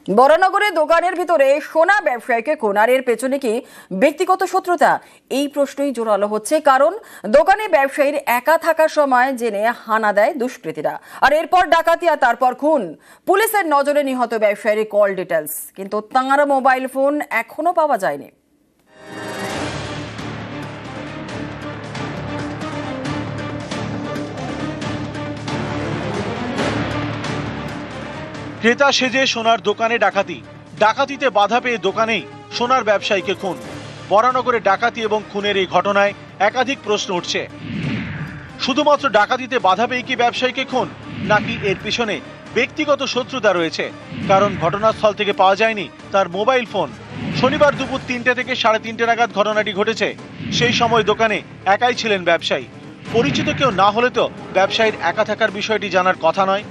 বরানগরে দোকানের ভিতরে সোনা ব্যবসায়ীকে খুনের পেছনে কি ব্যক্তিগত শত্রুতা? এই প্রশ্নই জোরালো হচ্ছে, কারণ দোকানে ব্যবসায়ীর একা থাকার সময় জেনে হানা দেয় দুষ্কৃতীরা, আর এরপর ডাকাতি আর তারপর খুন। পুলিশের নজরে নিহত ব্যবসায়ীর কল ডিটেলস, কিন্তু তাঁর মোবাইল ফোন এখনো পাওয়া যায়নি। ক্রেতা সেজে সোনার দোকানে ডাকাতি, ডাকাতিতে বাধা পেয়ে দোকানেই সোনার ব্যবসায়ীকে খুন। বরানগরে ডাকাতি এবং খুনের এই ঘটনায় একাধিক প্রশ্ন উঠছে। শুধুমাত্র ডাকাতিতে বাধা পেয়ে কি ব্যবসায়ীকে খুন, নাকি এর পিছনে ব্যক্তিগত শত্রুতা রয়েছে? কারণ ঘটনাস্থল থেকে পাওয়া যায়নি তার মোবাইল ফোন। শনিবার দুপুর 3টে থেকে 3:30 নাগাদ ঘটনাটি ঘটেছে। সেই সময় দোকানে একাই ছিলেন ব্যবসায়ী। পরিচিত কেউ না হলে তো ব্যবসায়ীর একা থাকার বিষয়টি জানার কথা নয়।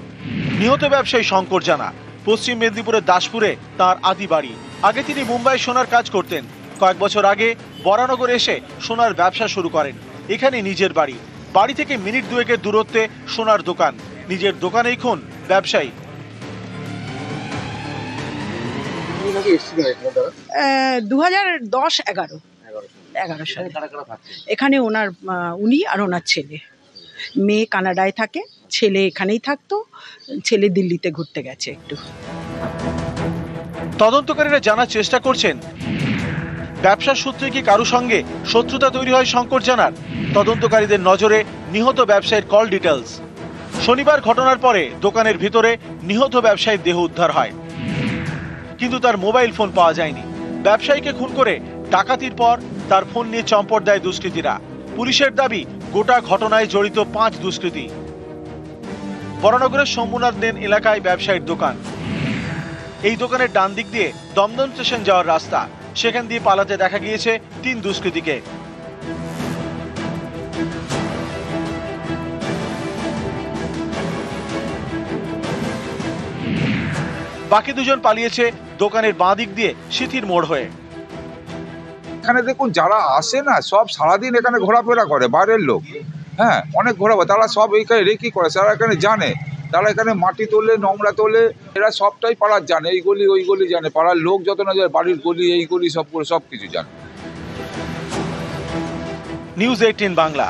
নিহত ব্যবসায়ী শঙ্কর জানা পশ্চিম মেদিনীপুরের দাসপুরে তার আদি বাড়ি। আগে তিনি মুম্বাই সোনার কাজ করতেন। কয়েক বছর আগে বরানগরে এসে সোনার ব্যবসা শুরু করেন। এখানে নিজের বাড়ি, বাড়ি থেকে মিনিট দুয়েকের দূরত্বে সোনার দোকান। নিজের দোকানেই খুন ব্যবসায়ী। 2010-11 সালে এখানে উনি আর ওনার ছেলে। মেয়ে কানাডায় থাকে, ছেলে এখানেই থাকতো। ছেলে দিল্লিতে ঘুরতে গেছে একটু। তদন্তকারীরা জানার চেষ্টা করছেন ব্যবসার সূত্রে কি কারো সঙ্গে শত্রুতা তৈরি হয় শঙ্কর জানার। তদন্তকারীদের নজরে নিহত ব্যবসায়ীর কল ডিটেলস। শনিবার ঘটনার পরে দোকানের ভিতরে নিহত ব্যবসায়ীর দেহ উদ্ধার হয়, কিন্তু তার মোবাইল ফোন পাওয়া যায়নি। ব্যবসায়ীকে খুন করে ডাকাতির পর তার ফোন নিয়ে চম্পট দেয় দুষ্কৃতীরা। পুলিশের দাবি, গোটা ঘটনায় জড়িত 5 দুষ্কৃতী। বরানগরের শম্ভুনাথ লেন এলাকায় ব্যবসায়ীর দোকান। এই দোকানের ডান দিক দিয়ে দমদম স্টেশন যাওয়ার রাস্তা। সেখান দিয়ে পালাতে দেখা গিয়েছে 3 দুষ্কৃতীকে। বাকি 2 জন পালিয়েছে দোকানের বাঁ দিক দিয়ে সিথির মোড় হয়ে। এখানে দেখুন, যারা আসে না সব সারাদিন এখানে ঘোরাফেরা করে, বাইরের লোক। হ্যাঁ, অনেক ঘোরাফেরা, তারা সব এইখানে রেকি করে। তারা এখানে জানে, তারা এখানে মাটি তোলে, নোংরা তোলে, এরা সবটাই পাড়ার জানে। এই গলি ওই গলি জানে, পাড়ার লোক যত না যায়, বাড়ির গলি এই গলি সব কিছু জানে। নিউজ 18 বাংলা।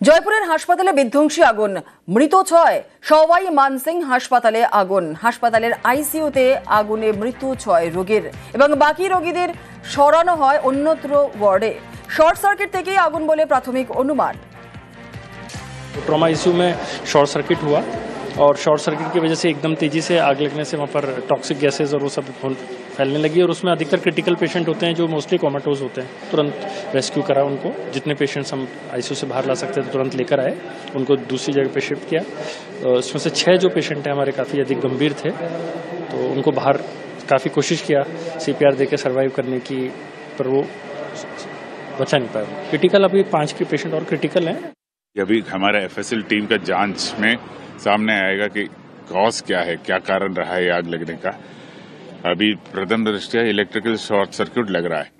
জয়পুরের হাসপাতালে বিধ্বংসী আগুন, মৃত 6। সওয়াই মানসিং হাসপাতালে আগুন। হাসপাতালের আইসিইউতে আগুনে মৃত্যু 6 রোগীর, এবং বাকি রোগীদের সরানো হয় অন্যত্র ওয়ার্ডে। শর্ট সার্কিট থেকেই আগুন বলে প্রাথমিক অনুমান। ट्रॉमा आईसीयू में शॉर्ट सर्किट हुआ, और शॉर्ट सर्किट की वजह से एकदम तेजी से आग लगने से वहाँ पर टॉक्सिक गैसेज और वो सब फैलने लगी। और उसमें अधिकतर क्रिटिकल पेशेंट होते हैं जो मोस्टली कोमाटोज होते हैं। तुरंत रेस्क्यू करा उनको, जितने पेशेंट्स हम आईसीयू से बाहर ला सकते थे तुरंत लेकर आए, उनको दूसरी जगह पे शिफ्ट किया। इसमें से 6 जो पेशेंट हैं हमारे काफ़ी अधिक गंभीर थे, तो उनको बाहर काफ़ी कोशिश किया CPR दे के सर्वाइव करने की, पर वो बचा नहीं पाया। क्रिटिकल अभी 5 के पेशेंट और क्रिटिकल हैं। अभी हमारे FSL टीम का जांच में सामने आएगा कि कॉज क्या है, क्या कारण रहा है आग लगने का। अभी प्रथम दृष्टया इलेक्ट्रिकल शॉर्ट सर्किट लग रहा है।